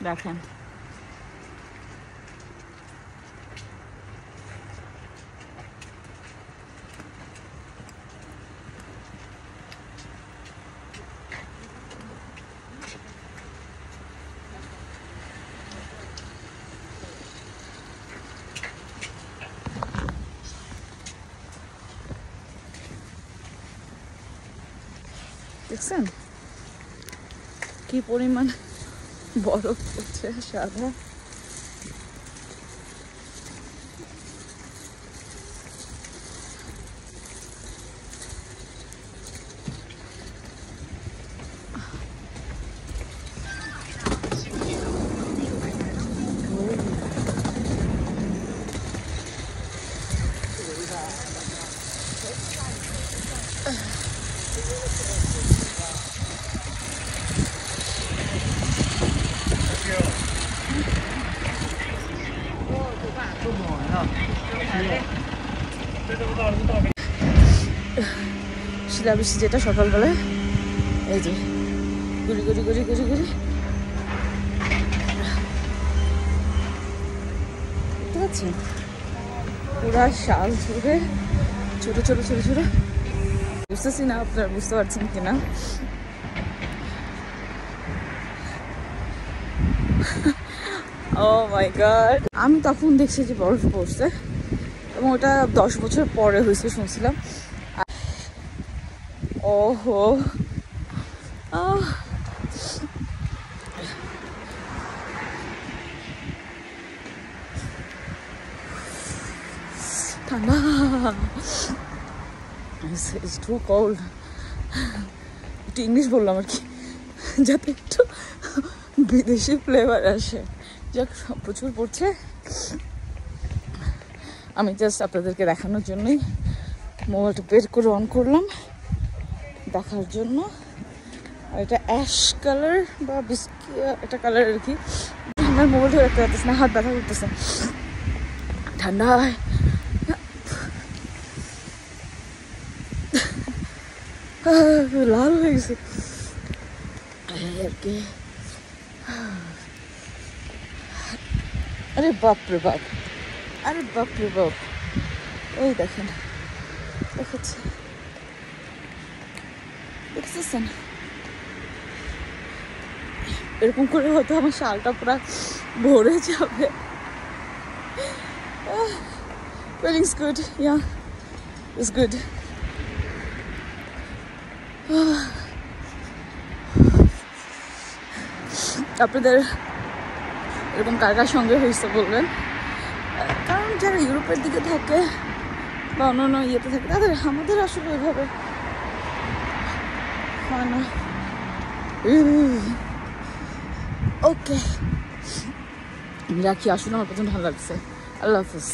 দেখেন দেখছেন কি পরিমাণ বরফ পড়ছে সাদা। শিলাবৃষ্টি যেটা সকালবেলায় এই যে গুড়ি গুড়ি গুড়ি গুড়ি গুড়ি দেখতে পাচ্ছেন পুরা শাল জুড়ে ছোট ছোট ছোট ছোট। বুঝতেছি না আপনারা বুঝতে পারছেন কিনা। ও মাই গড, আমি তখন দেখছি যে বরফ পড়ছে এবং ওটা 10 বছর পরে হয়েছে শুনছিলাম। ওহো ঠান্ডা, ইটস টু কোল্ড। একটু ইংলিশ বললাম আর কি, যাতে একটু বিদেশি ফ্লেভার আসে। যাক প্রচুর পড়ছে, আমি জাস্ট আপনাদেরকে দেখানোর জন্যই মোবাইলটা বের করে অন করলাম দেখার জন্য। আর এটা অ্যাশ কালার বা বিস্কি একটা কালার আর কি। আমার মোবাইলটা রাখতে পারতেছে না, হাত ব্যথা করতেছে ঠান্ডায়। লাল হয়ে গেছে আর কি। আরে বাপ রে বাপ, আরে বাপ রে বাপ, ওই দেখেন দেখাচ্ছে, দেখতেছেন? এরকম করে হয়তো আমার শালটা পুরো ভরে যাবে। Feeling's good, yeah, it's good. আপনাদের এরকম কার কার সঙ্গে হয়েছে বলবেন, কারণ যারা ইউরোপের দিকে থাকে বা অন্যান্য ইয়েতে থাকে তাদের, আমাদের আসলে ওইভাবে হয় না। ওকে রাখি, আসলে আমার প্রচন্ড ভালো লাগছে। আল্লাহ হাফিজ।